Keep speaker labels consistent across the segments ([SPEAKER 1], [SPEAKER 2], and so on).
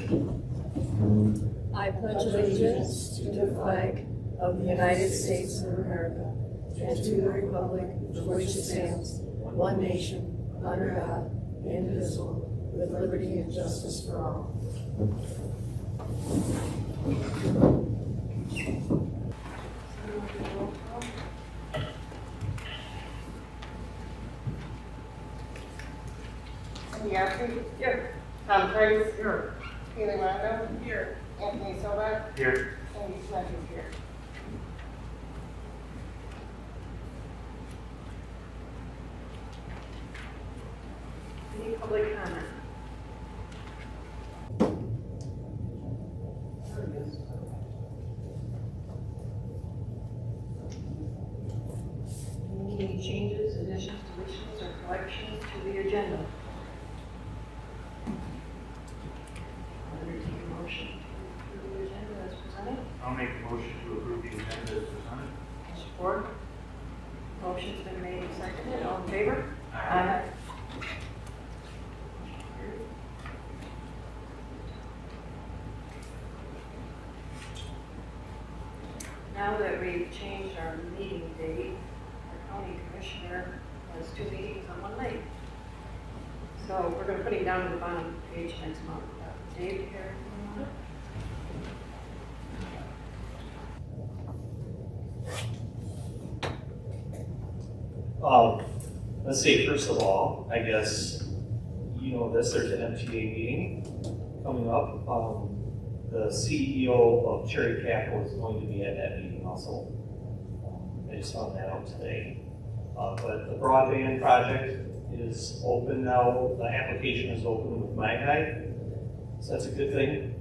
[SPEAKER 1] I pledge allegiance to the flag of the United States of America and to the republic for which it stands, one nation, under God, indivisible, with liberty and justice for all.
[SPEAKER 2] Yaffe?
[SPEAKER 1] Here.
[SPEAKER 2] Tom Price?
[SPEAKER 1] Here.
[SPEAKER 2] Haley Rondo?
[SPEAKER 1] Here.
[SPEAKER 2] Anthony Silva?
[SPEAKER 3] Here.
[SPEAKER 2] Sandy Smith is here.
[SPEAKER 1] Any public comment? Any changes, additions, deletions, or corrections to the agenda? I'll entertain a motion to approve the agenda as presented.
[SPEAKER 3] I'll make a motion to approve the agenda as presented.
[SPEAKER 1] Support. Motion's been made and seconded. All in favor?
[SPEAKER 3] Aye.
[SPEAKER 1] Now that we've changed our meeting date, our county commissioner has 2 meetings on one night. So we're going to put him down to the bottom of the page next month. Dave, you care?
[SPEAKER 4] Let's say, first of all, I guess, you know this, there's an MTA meeting coming up. The CEO of Cherry Capital is going to be at that meeting also. I just found that out today. But the broadband project is open now. The application is open with MyGuide. So that's a good thing.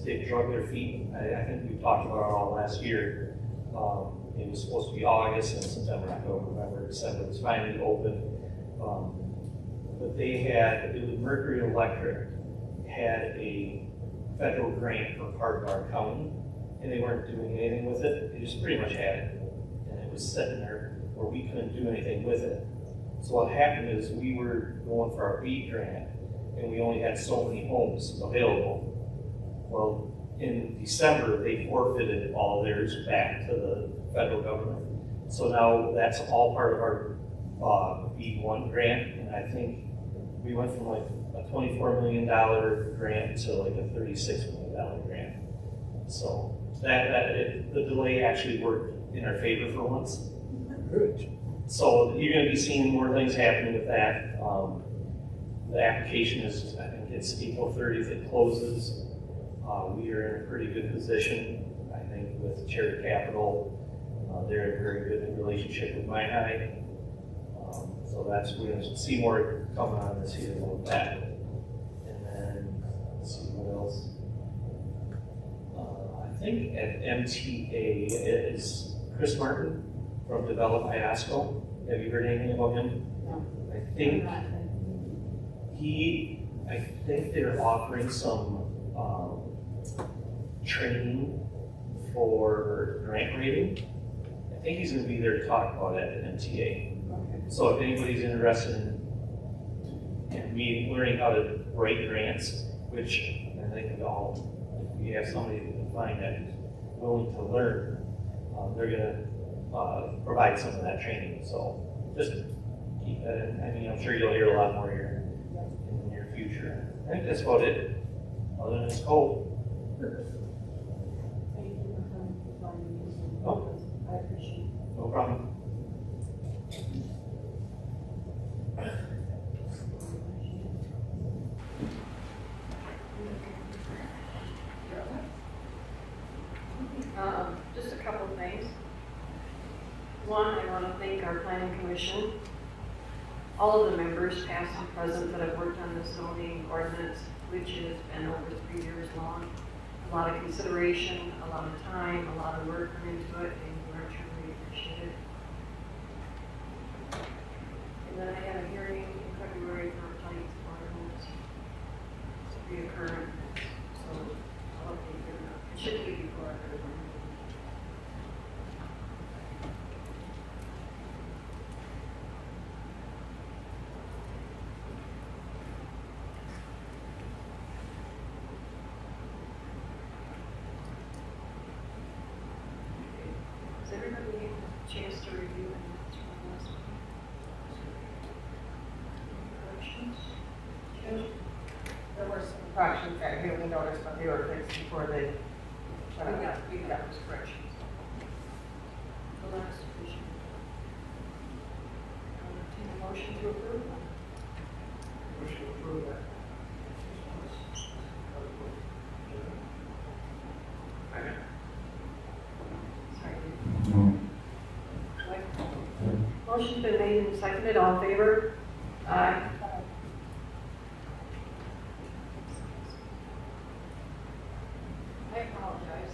[SPEAKER 4] They drug their feet. I think we talked about it all last year. It was supposed to be August and September, October, November, December. It was finally open. But Mercury Electric had a federal grant for part of our county, and they weren't doing anything with it. They just pretty much had it. And it was sitting there where we couldn't do anything with it. So what happened is we were going for our BEAD grant, and we only had so many homes available. Well, in December, they forfeited all theirs back to the federal government. So now that's all part of our B1 grant, and I think we went from like a $24 million grant to like a $36 million grant. So the delay actually worked in our favor for once.
[SPEAKER 3] Good.
[SPEAKER 4] So you're going to be seeing more things happening with that. The application is, I think it's April 30th, it closes. We are in a pretty good position, I think, with Cherry Capital. They're in a very good relationship with MyHigh. So we're going to see more coming on this year with that. And then, let's see what else. I think at MTA is Chris Martin from Develop IASCO. Have you heard anything about him?
[SPEAKER 1] No.
[SPEAKER 4] I think they're offering some training for grant rating. I think he's going to be there to talk about it at MTA.
[SPEAKER 1] Okay.
[SPEAKER 4] So if anybody's interested in learning how to write grants, which I think if we have somebody who can find that is willing to learn, they're going to provide some of that training. So just keep that in. I mean, I'm sure you'll hear a lot more here in the near future. I think that's about it. Other than it's cold.
[SPEAKER 1] Thank you for coming to my meeting.
[SPEAKER 4] Oh.
[SPEAKER 1] I appreciate it.
[SPEAKER 4] No problem.
[SPEAKER 1] Just a couple of things. One, I want to thank our planning commission, all of the members, past and present, that have worked on this zoning ordinance, which has been over 3 years long. A lot of consideration, a lot of time, a lot of work went into it, and we're truly appreciated. And then I had a hearing in February for planning ordinance. It's reoccurring, so I'll update you. It should be before everyone.
[SPEAKER 2] corrections that here we noticed, but they were fixed before they.
[SPEAKER 1] We got those corrections. So that's sufficient. Take a motion to approve.
[SPEAKER 3] Motion to approve that. Second.
[SPEAKER 1] Sorry. Motion's been made and seconded. All in favor? Aye. I apologize.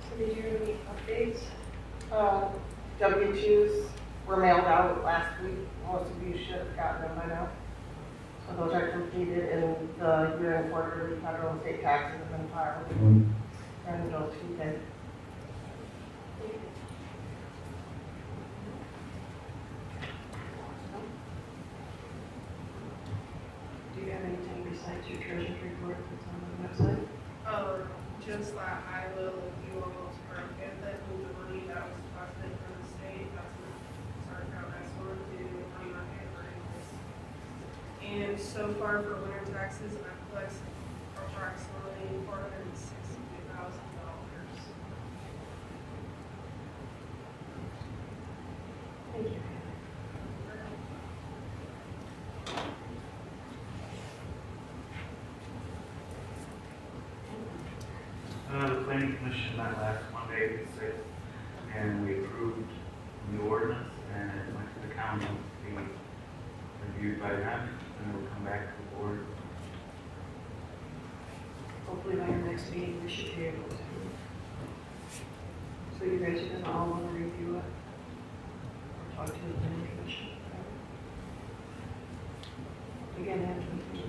[SPEAKER 1] So did you have any updates?
[SPEAKER 2] W-2s were mailed out last week. Most of you should have gotten them by now. So those are completed, and the year-end quarterly federal and state taxes have been filed. And those Tuesday.
[SPEAKER 1] Do you have anything besides your treasurer's report that's on the website?
[SPEAKER 5] Just that I will, if you all are okay with it, move the money that was deposited from the state, that's our account escrow to money market for interest. And so far for winter taxes, I've collected approximately $462,000.
[SPEAKER 1] Thank you.
[SPEAKER 3] The planning commission met last Monday, the 6th, and we approved the ordinance, and it went to the county to be reviewed by them, and it will come back to the board.
[SPEAKER 1] Hopefully by our next meeting, we should be able to. So you guys are gonna all wanna review it? Or talk to the planning commission? Again, Anthony.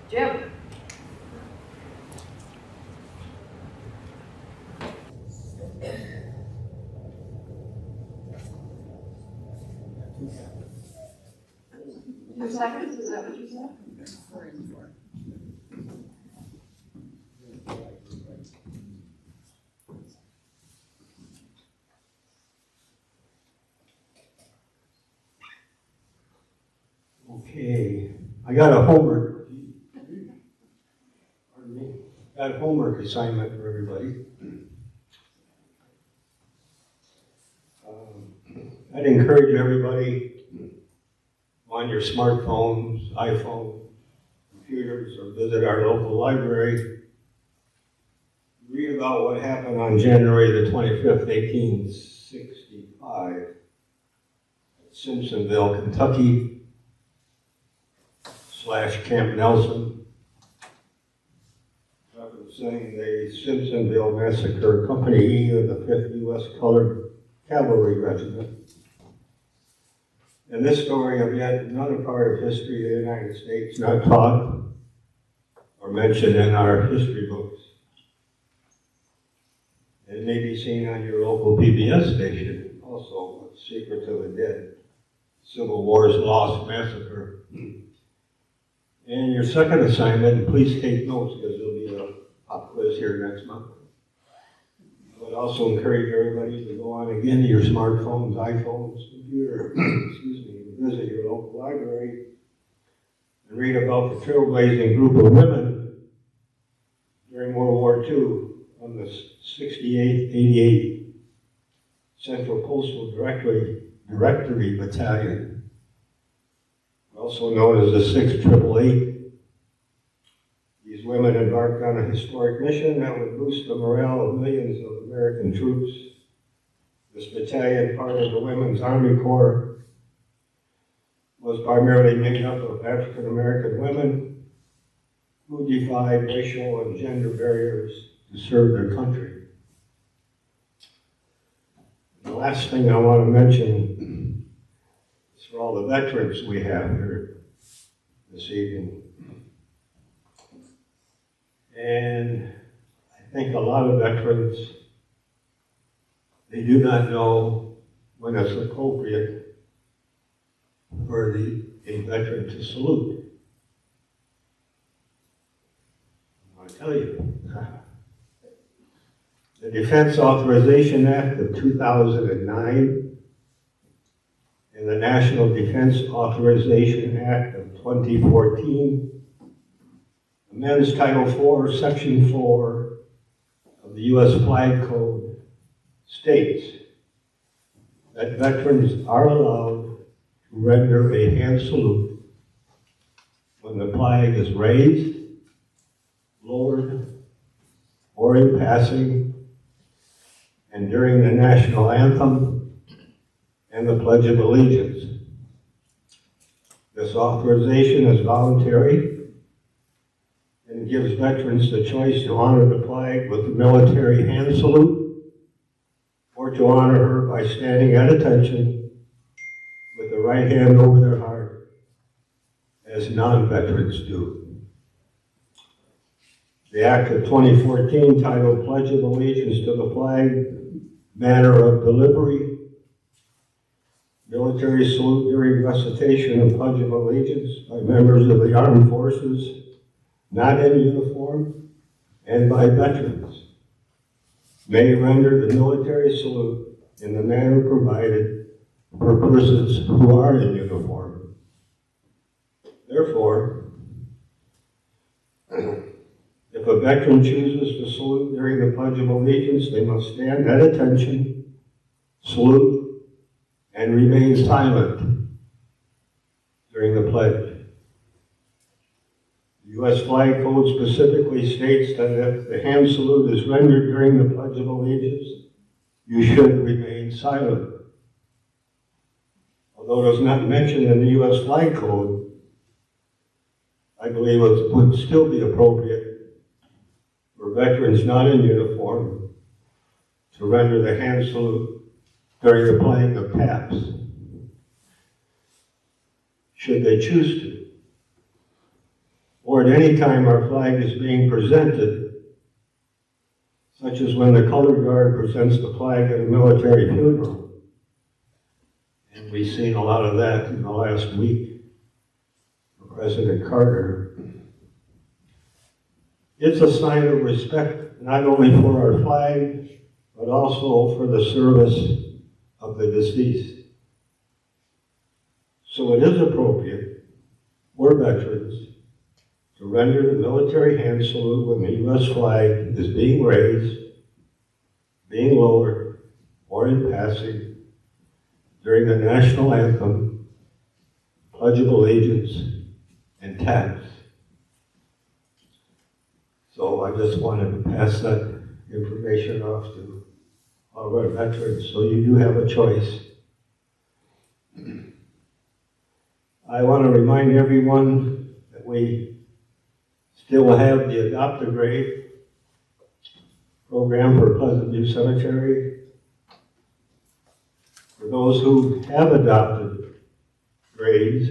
[SPEAKER 1] Jim? Two seconds, is that what you said?
[SPEAKER 6] Okay, I got a homework. Pardon me. Got a homework assignment for everybody. I'd encourage everybody on your smartphones, iPhone, computers, or visit our local library. Read about what happened on January the 25th, 1865 at Simpsonville, Kentucky. /Camp Nelson. Referencing the Simpsonville Massacre, Company E of the 5th U.S. Colored Cavalry Regiment. And this story of yet another part of history of the United States not taught or mentioned in our history books. It may be seen on your local PBS station also, Secrets of the Dead, Civil War's Lost Massacre. And your second assignment, please take notes because there'll be a pop quiz here next month. I would also encourage everybody to go on again to your smartphones, iPhones, computer, excuse me, visit your local library and read about the trailblazing group of women during World War II on the 68th, 88th Central Postal Directory Battalion, also known as the 688. These women embarked on a historic mission that would boost the morale of millions of American troops. This battalion, part of the Women's Army Corps, was primarily made up of African American women who defied racial and gender barriers to serve their country. The last thing I want to mention is for all the veterans we have here this evening. And I think a lot of veterans, they do not know when it's appropriate for a veteran to salute. I'll tell you, the Defense Authorization Act of 2009 and the National Defense Authorization Act of 2014 amends Title IV, Section 4 of the U.S. Flag Code states that veterans are allowed to render a hand salute when the flag is raised, lowered, or in passing, and during the national anthem and the Pledge of Allegiance. This authorization is voluntary and gives veterans the choice to honor the flag with a military hand salute or to honor her by standing at attention with the right hand over their heart, as non-veterans do. The Act of 2014, titled Pledge of Allegiance to the Flag, Manner of Delivery, Military Salute during recitation of Pledge of Allegiance by members of the Armed Forces not in uniform and by veterans, may render the military salute in the manner provided for persons who are in uniform. Therefore, if a veteran chooses to salute during the Pledge of Allegiance, they must stand at attention, salute, and remain silent during the pledge. The U.S. Flag Code specifically states that if the hand salute is rendered during the Pledge of Allegiance, you should remain silent. Although it is not mentioned in the U.S. Flag Code, I believe it would still be appropriate for veterans not in uniform to render the hand salute during the playing of taps, should they choose to, or at any time our flag is being presented, such as when the color guard presents the flag at a military funeral. And we've seen a lot of that in the last week for President Carter. It's a sign of respect, not only for our flag, but also for the service of the deceased. So it is appropriate for veterans to render the military hand salute when the U.S. flag is being raised, being lowered, or in passing during the national anthem, Pledge of Allegiance, and taps. So I just wanted to pass that information off to all of our veterans, so you do have a choice. I want to remind everyone that we still have the Adopt a Grave program for Pleasant View Cemetery. For those who have adopted graves,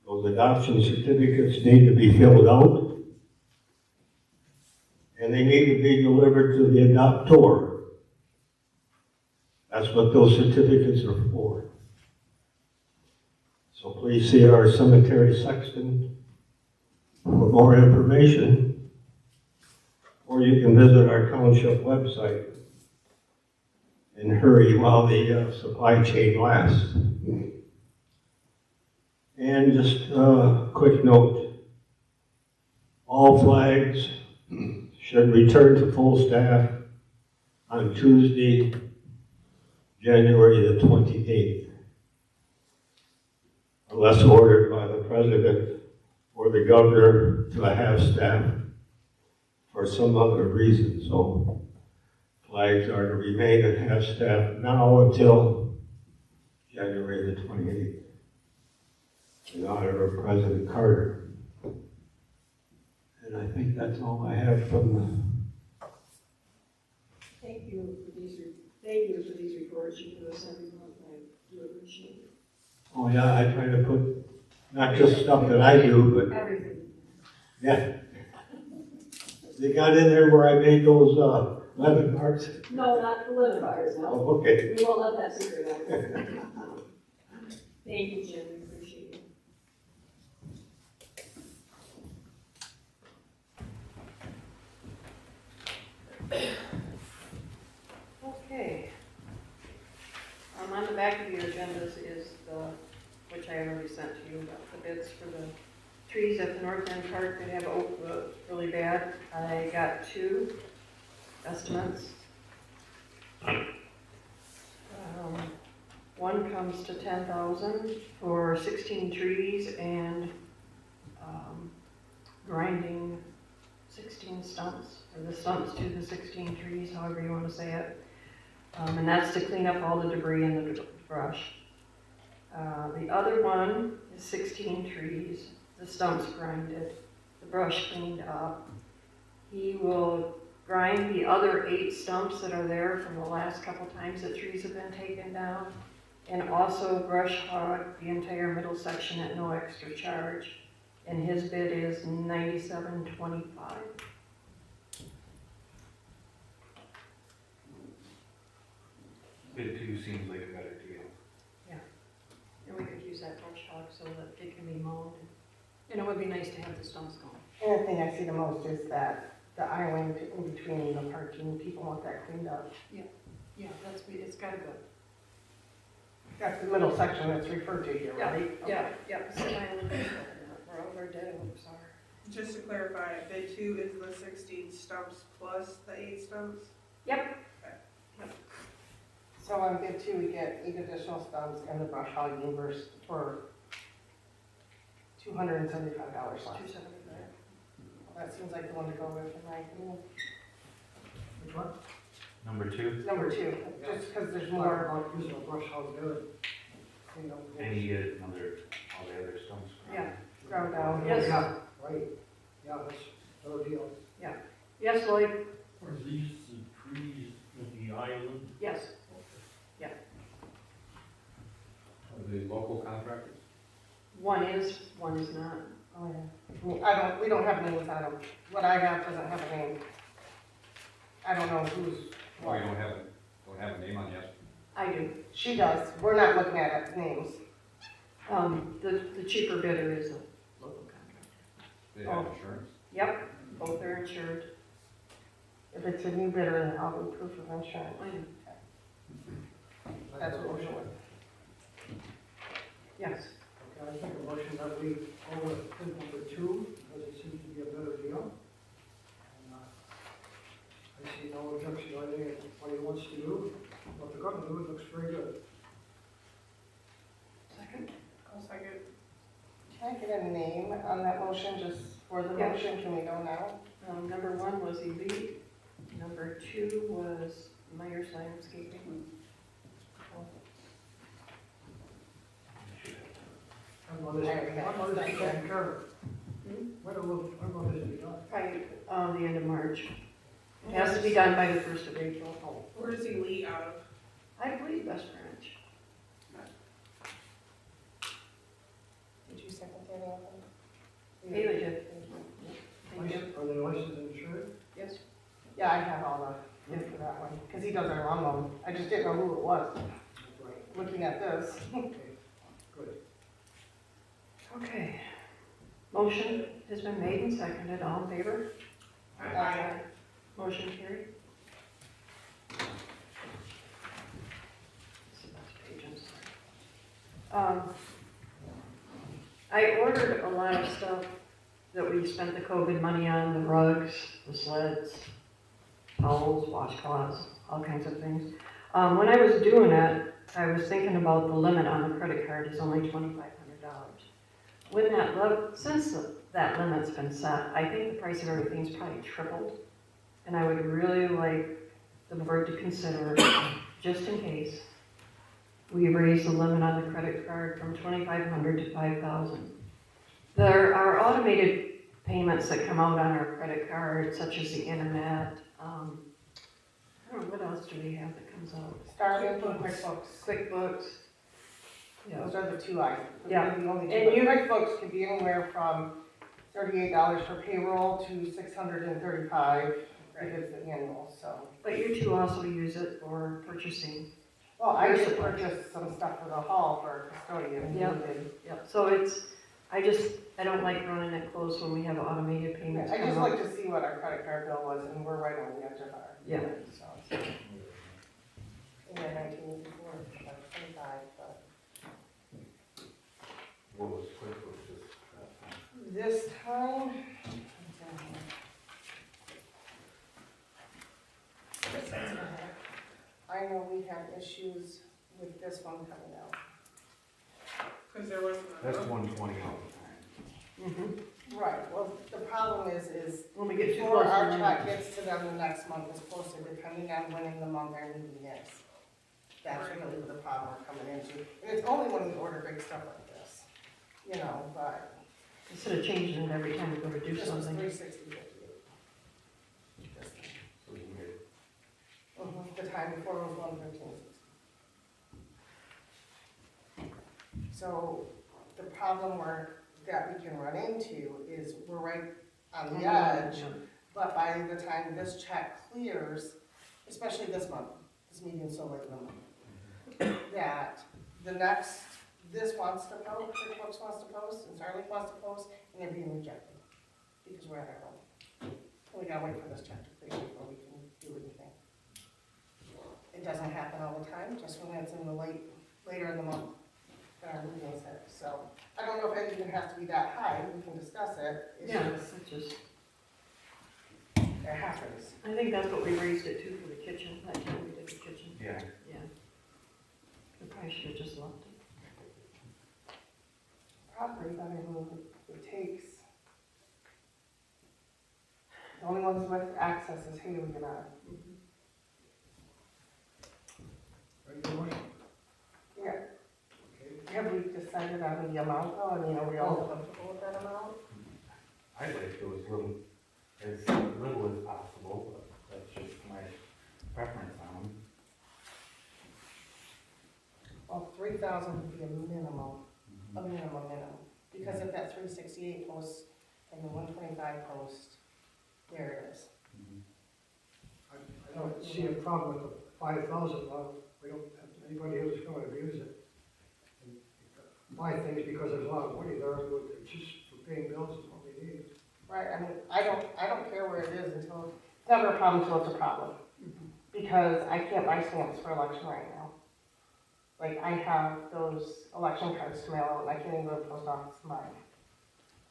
[SPEAKER 6] those adoption certificates need to be filled out, and they need to be delivered to the adoptor. That's what those certificates are for. So please see our cemetery sexton for more information, or you can visit our township website and hurry while the supply chain lasts. And just a quick note, all flags should return to full staff on Tuesday, January the 28th, unless ordered by the President or the Governor to have staff for some other reason. So flags are to remain at half staff now until January the 28th in honor of President Carter. And I think that's all I have from the...
[SPEAKER 1] Thank you for these reports you give us every month. I do appreciate it.
[SPEAKER 6] Oh yeah, I try to put not just stuff that I do, but
[SPEAKER 1] Everything.
[SPEAKER 6] yeah. They got in there where I made those lemon marks.
[SPEAKER 1] No, not the lemon bars, no.
[SPEAKER 6] Oh, okay.
[SPEAKER 1] We won't let that secret out. Thank you, Jim, we appreciate it. Okay. On the back of your agendas is which I already sent to you, about the bids for the trees at the North End Park that have oak really bad. I got 2 estimates. One comes to $10,000 for 16 trees and grinding 16 stumps, or the stumps to the 16 trees, however you want to say it. And that's to clean up all the debris in the brush. The other one is 16 trees, the stumps grinded, the brush cleaned up. He will grind the other 8 stumps that are there from the last couple times that trees have been taken down, and also brush hog the entire middle section at no extra charge. And his bid is $97.25.
[SPEAKER 3] Bid 2 seems like a better deal.
[SPEAKER 1] And we could use that brush hog so that it can be mowed. And it would be nice to have the stumps going.
[SPEAKER 2] And the thing I see the most is that the island in between the parking, people want that cleaned up.
[SPEAKER 1] Yeah, it's gotta go.
[SPEAKER 2] That's the middle section that's referred to here, right?
[SPEAKER 1] Yeah, it's the island where all our dead oaks are.
[SPEAKER 5] Just to clarify, bid 2 is the 16 stumps plus the 8 stumps?
[SPEAKER 1] Yep.
[SPEAKER 2] So on bid 2, we get 8 additional stumps and the brush hogging for $275 less.
[SPEAKER 1] $275.
[SPEAKER 2] That seems like the one to go with, in my opinion.
[SPEAKER 7] Which one?
[SPEAKER 3] Number 2,
[SPEAKER 2] Number 2, just because there's
[SPEAKER 7] More
[SPEAKER 2] more.
[SPEAKER 7] about using a brush hog there. Clean up the-
[SPEAKER 3] and you get all the other stumps.
[SPEAKER 1] Yeah.
[SPEAKER 2] Ground down.
[SPEAKER 1] Yes.
[SPEAKER 7] Yeah, right. Yeah, that's another deal.
[SPEAKER 1] Yes, Lloyd?
[SPEAKER 8] Are these the trees in the island?
[SPEAKER 1] Yes.
[SPEAKER 9] Are they local contractors?
[SPEAKER 1] One is not.
[SPEAKER 2] Oh, yeah. I mean, we don't have names on them. What I have doesn't have a name. I don't know who's
[SPEAKER 9] Oh,
[SPEAKER 2] what.
[SPEAKER 9] you don't have a name on yet?
[SPEAKER 1] I do.
[SPEAKER 2] She does. We're not looking at it, names.
[SPEAKER 1] The cheaper bidder is a local contractor.
[SPEAKER 9] They have insurance?
[SPEAKER 1] Yep, both are insured.
[SPEAKER 2] If it's a new bidder, then I'll do proof of insurance.
[SPEAKER 1] I know.
[SPEAKER 2] That's what we're doing.
[SPEAKER 1] Yes.
[SPEAKER 7] Okay, I think a motion that we go with bid number 2, because it seems to be a better deal. And, I see no objection to anything what he wants to do. What they're gonna do, it looks very good.
[SPEAKER 1] Second?
[SPEAKER 5] I'll second.
[SPEAKER 2] Can I get a name on that motion, just for the
[SPEAKER 1] Yeah.
[SPEAKER 2] motion? Can we know now?
[SPEAKER 1] Number 1 was Elite. Number 2 was Myers Landscaping.
[SPEAKER 7] When will this be taken care of? When will this be done?
[SPEAKER 1] Probably the end of March. It has to be done by the 1st of April.
[SPEAKER 5] Where does he lead out of?
[SPEAKER 1] I believe West Branch.
[SPEAKER 2] Did you second that one?
[SPEAKER 1] Haley did. Thank you.
[SPEAKER 7] Are they licensed and insured?
[SPEAKER 1] Yes.
[SPEAKER 2] Yeah, I have all the info for that one, because he does our lawn mowing. I just didn't know who it was,
[SPEAKER 7] Right.
[SPEAKER 2] looking at this.
[SPEAKER 7] Okay, good.
[SPEAKER 1] Okay. Motion has been made and seconded. All in favor?
[SPEAKER 2] Aye.
[SPEAKER 1] Motion carried. It's the last page, I'm sorry. I ordered a lot of stuff that we spent the COVID money on, the rugs, the sleds, towels, washcloths, all kinds of things. When I was doing it, I was thinking about the limit on the credit card is only $2,500. When since that limit's been set, I think the price of everything's probably tripled. And I would really like the board to consider, just in case, we raise the limit on the credit card from $2,500 to $5,000. There are automated payments that come out on our credit card, such as the internet. I don't know, what else do we have that comes out?
[SPEAKER 2] Starlink and QuickBooks.
[SPEAKER 1] QuickBooks. Yeah.
[SPEAKER 2] Those are the 2 items. Those
[SPEAKER 1] Yeah.
[SPEAKER 2] are the only 2.
[SPEAKER 1] And
[SPEAKER 2] But
[SPEAKER 1] you-
[SPEAKER 2] QuickBooks could be anywhere from $38 for payroll to $635 if it's the annual, so.
[SPEAKER 1] But you two also use it for purchasing
[SPEAKER 2] Well, I
[SPEAKER 1] Your
[SPEAKER 2] did
[SPEAKER 1] supplies.
[SPEAKER 2] purchase some stuff for the hall for custodian.
[SPEAKER 1] Yep. Yep, so I don't like running it close when we have automated payments
[SPEAKER 2] I just
[SPEAKER 1] come up.
[SPEAKER 2] like to see what our credit card bill was, and we're right on the edge of our.
[SPEAKER 1] Yeah.
[SPEAKER 2] So. Yeah, 1984, like 25, but.
[SPEAKER 9] What was QuickBooks this?
[SPEAKER 2] This time. I know we had issues with this one coming out.
[SPEAKER 5] Cause there wasn't
[SPEAKER 9] That's
[SPEAKER 5] enough.
[SPEAKER 9] 120 all the time.
[SPEAKER 1] Mhm.
[SPEAKER 2] Right, well, the problem is
[SPEAKER 1] When we get too
[SPEAKER 2] before
[SPEAKER 1] close.
[SPEAKER 2] our
[SPEAKER 1] we're
[SPEAKER 2] check
[SPEAKER 1] gonna-
[SPEAKER 2] gets to them the next month, it's posted depending on when in the month our meeting is. That's really the problem we're coming into. And it's only when we order big stuff like this, you know, but
[SPEAKER 1] Instead of changing it every time we go to do
[SPEAKER 2] this was
[SPEAKER 1] something.
[SPEAKER 2] 360.58.
[SPEAKER 9] So you can get
[SPEAKER 2] The time before was 115.60. So the problem that we can run into is we're right on the edge. But by the time this check clears, especially this month, this meeting's so late in the month, that this wants to post, QuickBooks wants to post, and Starlink wants to post, and they're being rejected, because we're at our own. And we gotta wait for this check to clear before we can do anything. It doesn't happen all the time, just when it's in the later in the month, that our meeting's hit, so. I don't know if it even has to be that high, we can discuss it, it's
[SPEAKER 1] Yeah,
[SPEAKER 2] just,
[SPEAKER 1] it's just,
[SPEAKER 2] it happens.
[SPEAKER 1] I think that's what we raised it to for the kitchen, that time we did the kitchen.
[SPEAKER 3] Yeah.
[SPEAKER 1] Yeah. We probably should have just left it.
[SPEAKER 2] Probably, but I mean, it takes. The only ones with access is Haley and I.
[SPEAKER 7] Ready for motion?
[SPEAKER 2] Yeah,
[SPEAKER 7] Okay.
[SPEAKER 2] have we decided on the amount though? I mean, are we all comfortable with that amount?
[SPEAKER 3] I'd like to go as little as possible, but that's just my preference on them.
[SPEAKER 2] Well, 3,000 would be a minimum, minimum. Because if that 368 posts and the 125 post, there it is.
[SPEAKER 7] I don't see a problem with the 5,000, we don't have anybody who's going to abuse it. And buy things because there's a lot of money there, but it's just for paying bills is what we need.
[SPEAKER 2] Right, I mean, I don't care where it is until, it's never a problem until it's a problem. Because I can't buy stamps for election right now. Like, I have those election cards to mail out, and I can't even go to the post office to mine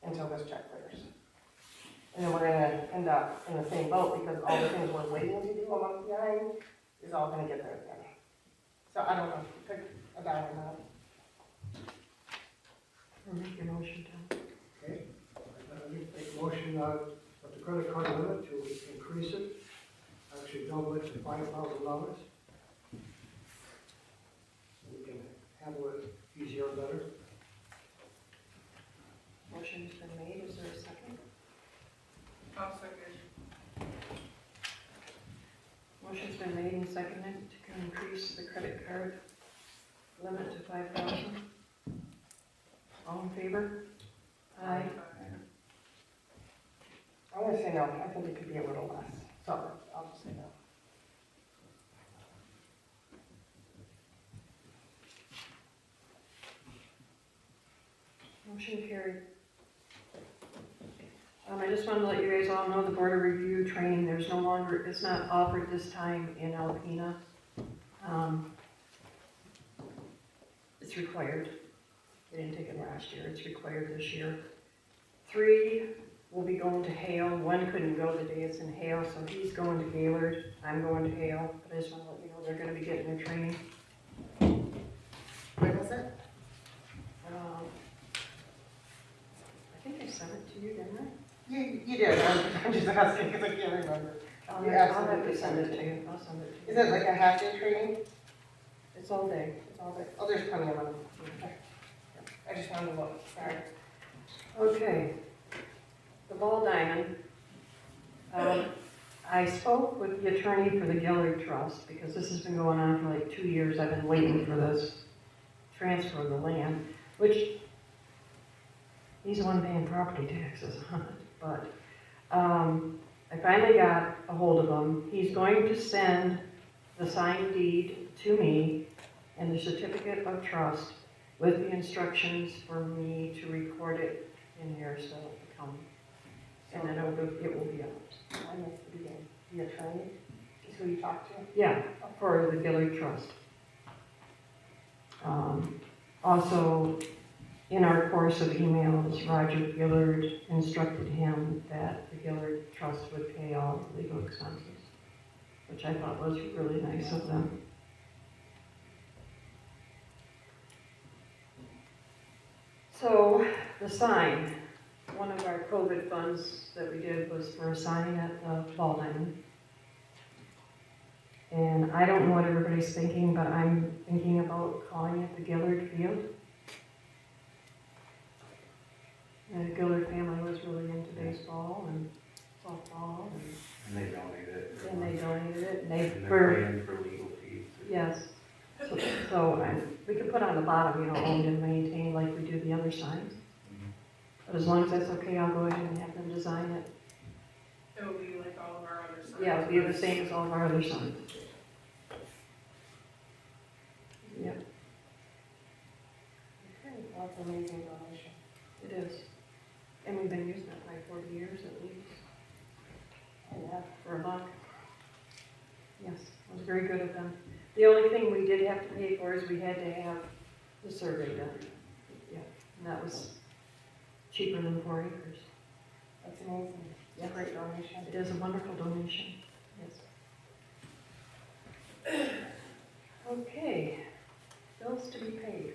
[SPEAKER 2] until this check clears. And then we're gonna end up in the same boat, because all the things we're waiting to do a month behind is all gonna get there again. So I don't know, pick a dollar amount.
[SPEAKER 1] Or make your motion, Tom.
[SPEAKER 7] Okay? I make a motion, of the credit card limit to increase it, actually double it to $5,000. We can handle it easier and better.
[SPEAKER 1] Motion's been made, is there a second?
[SPEAKER 5] I'll second.
[SPEAKER 1] Motion's been made and seconded to increase the credit card limit to 5,000. All in favor? Aye.
[SPEAKER 2] I'm gonna say no, I think it could be a little less, so I'll just say no.
[SPEAKER 1] Motion carried. I just wanted to let you guys all know the Board of Review training, there's no longer, it's not offered this time in Alpena. It's required. They didn't take it last year, it's required this year. 3 will be going to Hale, 1 couldn't go the day it's in Hale, so he's going to Gaylord, I'm going to Hale, but I just want to let you know they're gonna be getting their training.
[SPEAKER 2] When is it?
[SPEAKER 1] I think I sent it to you, didn't I?
[SPEAKER 2] You did, I'm just asking because I can't remember.
[SPEAKER 1] I'll
[SPEAKER 2] You
[SPEAKER 1] have
[SPEAKER 2] absolutely
[SPEAKER 1] to send it to you, I'll send it to you.
[SPEAKER 2] Is it like a half-day training?
[SPEAKER 1] It's all day, it's all day.
[SPEAKER 2] Oh, there's plenty of money. I just wanted to look, sorry.
[SPEAKER 1] Okay, the ball diamond. I spoke with the attorney for the Gillard Trust, because this has been going on for like 2 years, I've been waiting for this transfer of the land, which he's the one paying property taxes on it, but I finally got a hold of him. He's going to send the signed deed to me, and the certificate of trust with the instructions for me to record it in here so it can come. And then it will be out.
[SPEAKER 2] I must be the attorney, is who you talk to?
[SPEAKER 1] Yeah, for the Gillard Trust. Also, in our course of emails, Roger Gillard instructed him that the Gillard Trust would pay all legal expenses, which I thought was really nice of them. So, the sign, one of our COVID funds that we did was for a sign at the ball diamond. And I don't know what everybody's thinking, but I'm thinking about calling it the Gillard Field. The Gillard family was really into baseball and softball,
[SPEAKER 3] And they donated it.
[SPEAKER 1] and they donated it, and
[SPEAKER 3] And
[SPEAKER 1] they,
[SPEAKER 3] they're paying for legal fees.
[SPEAKER 1] yes. So we could put on the bottom, you know, owned and maintained like we do the other signs. But as long as that's okay, I'll go ahead and have them design it.
[SPEAKER 5] It'll be like all of our other signs.
[SPEAKER 1] Yeah, it'll be the same as all of our other signs. Yeah,
[SPEAKER 2] Okay, well, that's an amazing donation.
[SPEAKER 1] it is. And we've been using it for like 40 years at least.
[SPEAKER 2] Yeah.
[SPEAKER 1] For a buck. Yes, it was very good of them. The only thing we did have to pay for is we had to have the survey done. Yeah, and that was cheaper than 4 acres.
[SPEAKER 2] That's amazing. It's a great donation.
[SPEAKER 1] It is a wonderful donation, yes. Okay, bills to be paid.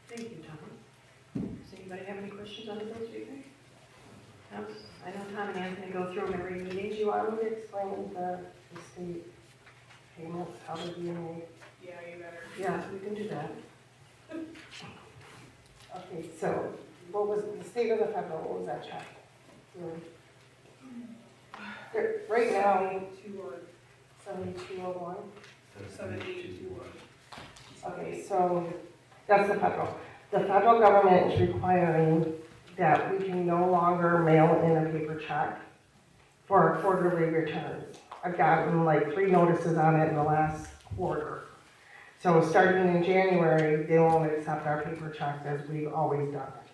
[SPEAKER 1] Thank you, Tom. Does anybody have any questions on the bills to be paid? No? I know Tom and Anthony go through them every meeting.
[SPEAKER 2] Do you want me to explain the state payments, how they're being made?
[SPEAKER 5] Yeah, you better.
[SPEAKER 1] Yeah, we can do that.
[SPEAKER 2] Okay, so what was the state of the federal, what was that check? Right now, 7201.
[SPEAKER 5] 7221.
[SPEAKER 2] Okay, so that's the federal. The federal government is requiring that we can no longer mail in a paper check for our quarterly returns. I've gotten like 3 notices on it in the last quarter. So starting in January, they won't accept our paper checks as we've always done it.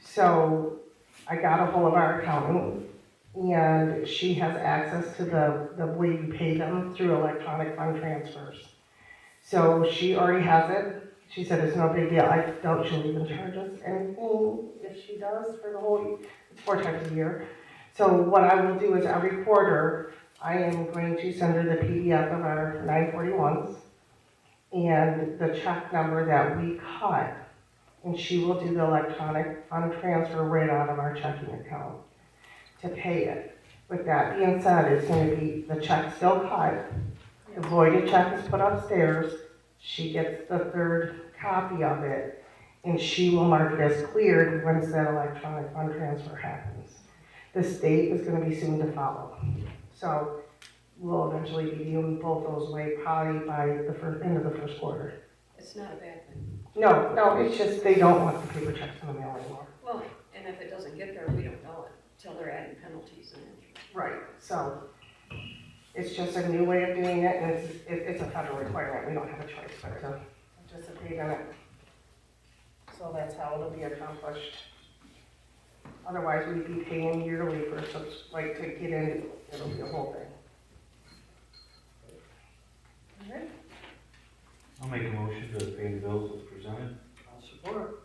[SPEAKER 2] So I got a hold of our accountant, and she has access to the way we pay them through electronic fund transfers. So she already has it. She said it's no big deal. I doubt she'll even charge us anything if she does for the whole, it's 4 times a year. So what I will do is every quarter, I am going to send her the PDF of our 941s and the check number that we cut, and she will do the electronic fund transfer right out of our checking account to pay it. With that being said, it's going to be the check still cut, the voided check is put upstairs, she gets the 3rd copy of it, and she will mark it as cleared once that electronic fund transfer happens. The state is going to be soon to follow. So we'll eventually be doing both those ways probably by the end of the first quarter.
[SPEAKER 1] It's not a bad thing.
[SPEAKER 2] No, it's just they don't want the paper checks in the mail anymore.
[SPEAKER 1] Well, and if it doesn't get there, we don't know it till they're adding penalties and interest.
[SPEAKER 2] Right, so it's just a new way of doing it, and it's a federal requirement. We don't have a choice but to participate in it. So that's how it'll be accomplished. Otherwise, we'd be paying yearly for such, like, to get in, it'll be a whole thing. All right.
[SPEAKER 3] I'll make a motion to pay the bills as presented.
[SPEAKER 7] I'll support.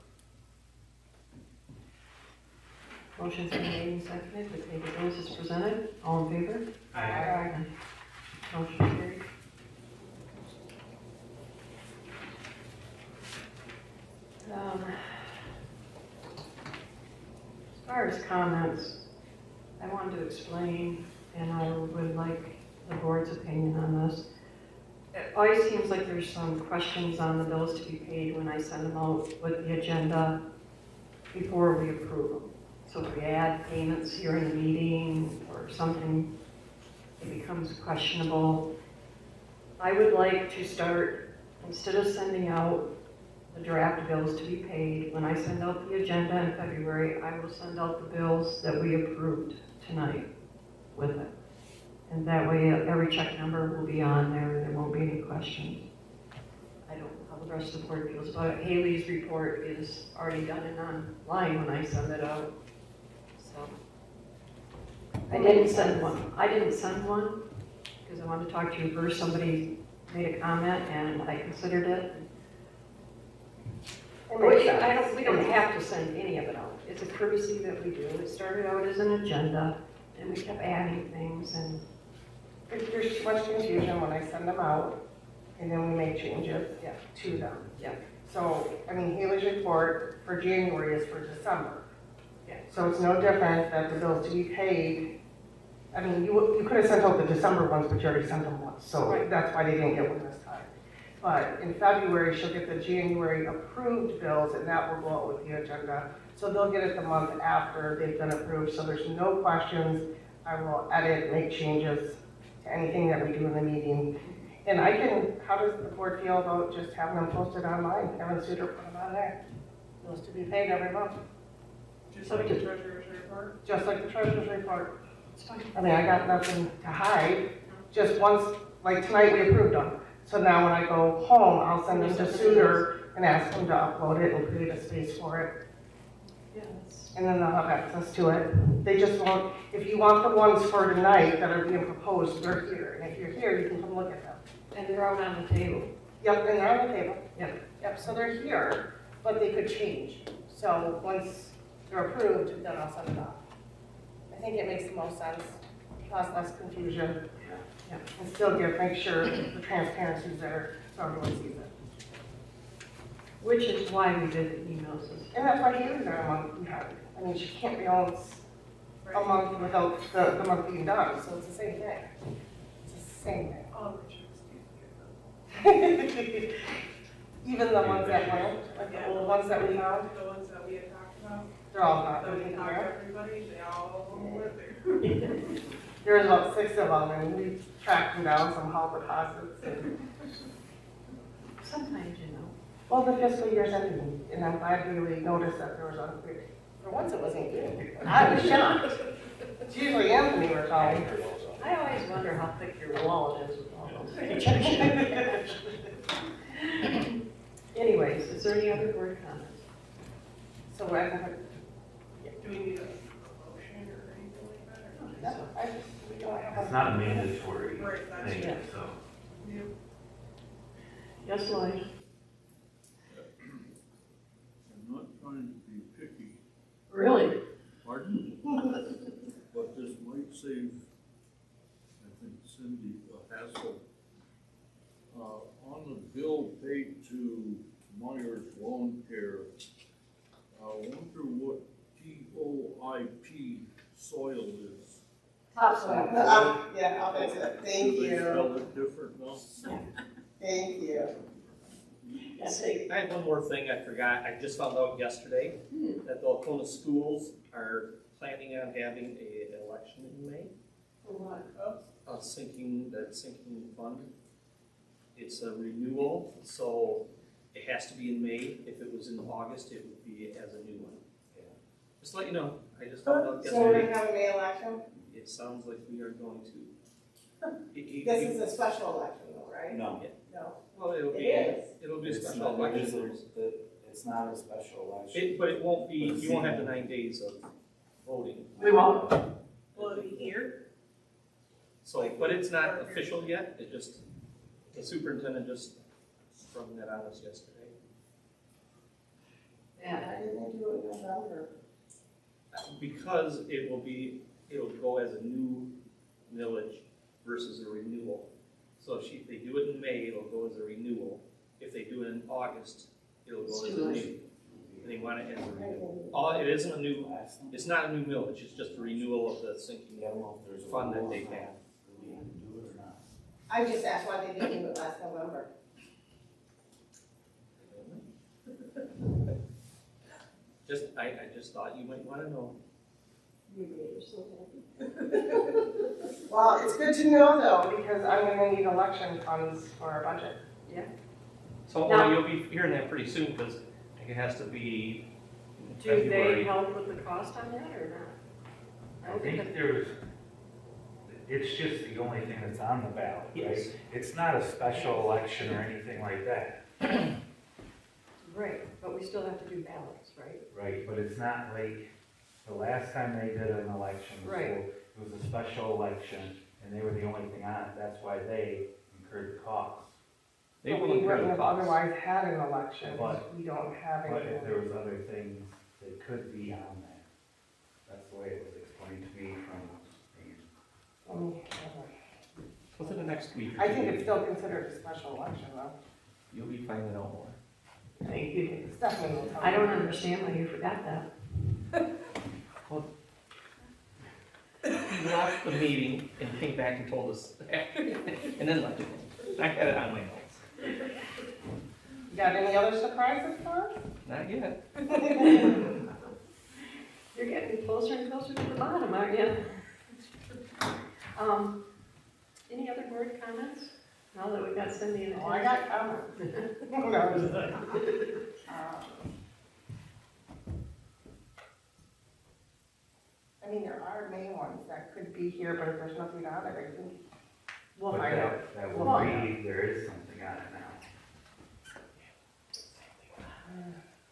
[SPEAKER 1] Motion's been made and seconded to pay the bills as presented. All in favor?
[SPEAKER 2] Aye.
[SPEAKER 1] Motion carried. As far as comments, I wanted to explain, and I would like the board's opinion on this. It always seems like there's some questions on the bills to be paid when I send them out with the agenda before we approve them. So if we add payments here in the meeting or something, it becomes questionable. I would like to start, instead of sending out the draft bills to be paid, when I send out the agenda in February, I will send out the bills that we approved tonight. with it. And that way, every check number will be on there, and there won't be any questions. I don't know how the rest of the board feels about it. Haley's report is already done and online when I send it out, so. I didn't send one, because I wanted to talk to you first. Somebody made a comment, and I considered it. We don't have to send any of it out. It's a courtesy that we do. It started out as an agenda, and we kept adding things, and
[SPEAKER 2] If there's too much confusion when I send them out, and then we make changes to them.
[SPEAKER 1] Yeah.
[SPEAKER 2] So, I mean, Haley's report for January is for December.
[SPEAKER 1] Yeah.
[SPEAKER 2] So it's no different that the bills to be paid, I mean, you could have sent out the December ones, but you already sent them once, so
[SPEAKER 1] Right.
[SPEAKER 2] that's why they didn't get one this time. But in February, she'll get the January approved bills, and that will go out with the agenda. So they'll get it the month after they've been approved, so there's no questions. I will edit, make changes to anything that we do in the meeting. And I can, how does the board feel about just having them posted online? Kevin Suter put them on there. Bills to be paid every month,
[SPEAKER 5] Just like the treasurer's report.
[SPEAKER 2] just like the treasurer's report.
[SPEAKER 1] it's fine.
[SPEAKER 2] I mean, I got nothing to hide, just once, like tonight we approved them. So now when I go home, I'll send them to Suter and ask them to upload it and create a space for it.
[SPEAKER 1] Yeah, that's,
[SPEAKER 2] And then they'll have access to it. They just won't, if you want the ones for tonight that are being proposed, they're here. And if you're here, you can come look at them.
[SPEAKER 1] and they're out on the table.
[SPEAKER 2] Yep, and they're on the table.
[SPEAKER 1] Yep.
[SPEAKER 2] Yep, so they're here, but they could change. So once they're approved, then I'll send it off. I think it makes the most sense, cause less confusion.
[SPEAKER 1] Yeah.
[SPEAKER 2] And still make sure the transparency's there so everyone sees it.
[SPEAKER 1] Which is why we did the email system.
[SPEAKER 2] And that's why Haley's are a month behind. I mean, she can't be on a month without the month being done, so it's the same thing. It's the same
[SPEAKER 5] All the checks do get
[SPEAKER 2] thing. Even the ones that went, like the old ones that we found,
[SPEAKER 5] The ones that we had talked about,
[SPEAKER 2] they're all not.
[SPEAKER 5] that we talked to everybody, they all went there.
[SPEAKER 2] There was about 6 of them, and we tracked them down, some hall deposits. And,
[SPEAKER 1] Sometimes, you know.
[SPEAKER 2] well, the fiscal year's ending, and I'm glad we really noticed that there was unclear. For once, it wasn't you. I was shocked. It's usually Anthony we're calling.
[SPEAKER 1] I always wonder how thick your wallet is with all those. Anyways, is there any other board comments?
[SPEAKER 2] So I haven't,
[SPEAKER 5] Do we need a motion or anything like that? or not?
[SPEAKER 2] no, I just, we don't have
[SPEAKER 3] It's
[SPEAKER 2] a.
[SPEAKER 3] not a mandatory
[SPEAKER 5] Right, that's
[SPEAKER 3] thing,
[SPEAKER 1] true.
[SPEAKER 3] so.
[SPEAKER 5] Yeah.
[SPEAKER 1] Yes, Lloyd?
[SPEAKER 8] I'm not trying to be picky,
[SPEAKER 1] Really?
[SPEAKER 8] pardon? But this might save, I think, Cindy a hassle. On the bill paid to Myers Lawn Care, I wonder what TOIP soil is.
[SPEAKER 2] Topsoil. Yeah, I'll fix it. Thank
[SPEAKER 8] Do they
[SPEAKER 2] you.
[SPEAKER 8] spell it different now?
[SPEAKER 2] Thank you.
[SPEAKER 4] I have one more thing I forgot. I just found out yesterday that the Alcona schools are planning on having an election in May.
[SPEAKER 1] For what?
[SPEAKER 4] Sinking fund. It's a renewal, so it has to be in May. If it was in August, it would be as a new one. Just to let you know, I just found out
[SPEAKER 2] So we're
[SPEAKER 4] yesterday.
[SPEAKER 2] gonna have a May election?
[SPEAKER 4] It sounds like we are going to.
[SPEAKER 2] This is a special election though, right?
[SPEAKER 9] No,
[SPEAKER 2] No.
[SPEAKER 4] Well, it'll
[SPEAKER 2] It
[SPEAKER 4] be,
[SPEAKER 2] is.
[SPEAKER 4] it'll be a
[SPEAKER 9] it's
[SPEAKER 4] special
[SPEAKER 9] not,
[SPEAKER 4] election.
[SPEAKER 9] it's not a special election.
[SPEAKER 4] But it won't be, you won't have the 9 days of voting.
[SPEAKER 1] We won't.
[SPEAKER 5] Will it be here?
[SPEAKER 4] So, but it's not official yet, it just, the superintendent just sprung that on us yesterday.
[SPEAKER 1] Yeah.
[SPEAKER 2] Why didn't they do it in November?
[SPEAKER 4] Because it'll go as a new millage versus a renewal. So if they do it in May, it'll go as a renewal. If they do it in August, it'll go as a new. They want it as a renewal. It isn't a new, it's not a new millage, it's just a renewal of the sinking fund that they have.
[SPEAKER 9] Do we have to do it or not?
[SPEAKER 2] I just asked why they didn't do it last November.
[SPEAKER 4] I just thought you might wanna know.
[SPEAKER 2] Well, it's good to know though, because I'm gonna need election funds for our budget.
[SPEAKER 4] So
[SPEAKER 1] Now-
[SPEAKER 4] you'll be hearing that pretty soon, because it has to be in
[SPEAKER 1] Do they
[SPEAKER 4] February.
[SPEAKER 1] help with the cost on that or not?
[SPEAKER 3] I think there's it's just the only thing that's on the ballot, right?
[SPEAKER 4] Yes.
[SPEAKER 3] It's not a special election or anything like that.
[SPEAKER 1] Right, but we still have to do ballots, right?
[SPEAKER 3] Right, but it's not like the last time they did an election, so
[SPEAKER 1] Right.
[SPEAKER 3] it was a special election, and they were the only thing on it, that's why they incurred the cost.
[SPEAKER 4] They
[SPEAKER 2] But
[SPEAKER 4] will
[SPEAKER 2] we
[SPEAKER 4] incur
[SPEAKER 2] wouldn't
[SPEAKER 4] the
[SPEAKER 2] have
[SPEAKER 4] costs.
[SPEAKER 2] otherwise had an election,
[SPEAKER 3] But-
[SPEAKER 2] we don't have
[SPEAKER 3] But if
[SPEAKER 2] anything.
[SPEAKER 3] there was other things that could be on there, that's the way it was explained to me from,
[SPEAKER 4] Within the next week.
[SPEAKER 2] I think it's still considered a special election though.
[SPEAKER 4] You'll be finding out more.
[SPEAKER 1] Thank you.
[SPEAKER 2] Stephanie will tell
[SPEAKER 1] I don't
[SPEAKER 2] you.
[SPEAKER 1] understand why you forgot that.
[SPEAKER 4] He left the meeting and came back and told us, and then left it. I had it on my notes.
[SPEAKER 2] Got any other surprises for us?
[SPEAKER 4] Not yet.
[SPEAKER 1] You're getting closer and closer to the bottom, aren't you? Any other board comments? Now that we've got Cindy in the.
[SPEAKER 2] Oh, I got comments. I mean, there are main ones that could be here, but if there's nothing on it, I think we'll
[SPEAKER 3] but
[SPEAKER 2] find out.
[SPEAKER 3] that
[SPEAKER 2] We'll
[SPEAKER 3] will
[SPEAKER 2] find out.
[SPEAKER 3] be, there is something on it now.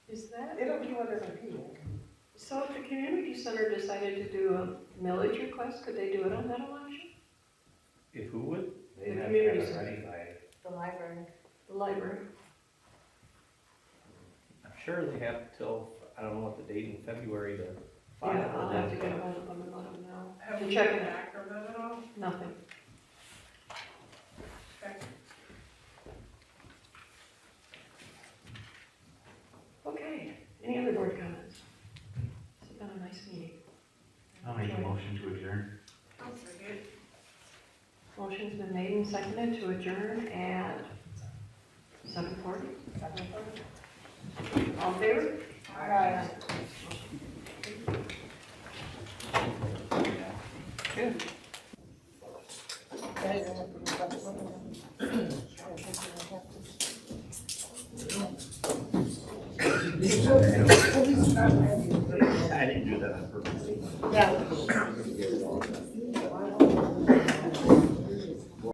[SPEAKER 1] Is that,
[SPEAKER 2] It'll be what isn't being.
[SPEAKER 1] so if the community center decided to do a millage request, could they do it on that election?
[SPEAKER 4] If who would?
[SPEAKER 3] They
[SPEAKER 1] The
[SPEAKER 3] have to have
[SPEAKER 1] community
[SPEAKER 3] it
[SPEAKER 1] center.
[SPEAKER 3] ready by,
[SPEAKER 2] The library.
[SPEAKER 1] The library?
[SPEAKER 4] I'm sure they have till, I don't know what the date in February to file.
[SPEAKER 1] Yeah, I'll have to get ahold of them and let them know.
[SPEAKER 5] Have
[SPEAKER 1] To
[SPEAKER 5] we
[SPEAKER 1] check
[SPEAKER 5] heard
[SPEAKER 1] it.
[SPEAKER 5] back from them at all?
[SPEAKER 1] Nothing.
[SPEAKER 5] Okay.
[SPEAKER 1] Okay, any other board comments? It's been a nice meeting.
[SPEAKER 3] I'll make a motion to adjourn.
[SPEAKER 5] I'll second.
[SPEAKER 1] Motion's been made and seconded to adjourn at 7:40. All in favor?
[SPEAKER 2] Aye.
[SPEAKER 4] I didn't do that on purpose.
[SPEAKER 2] Yeah.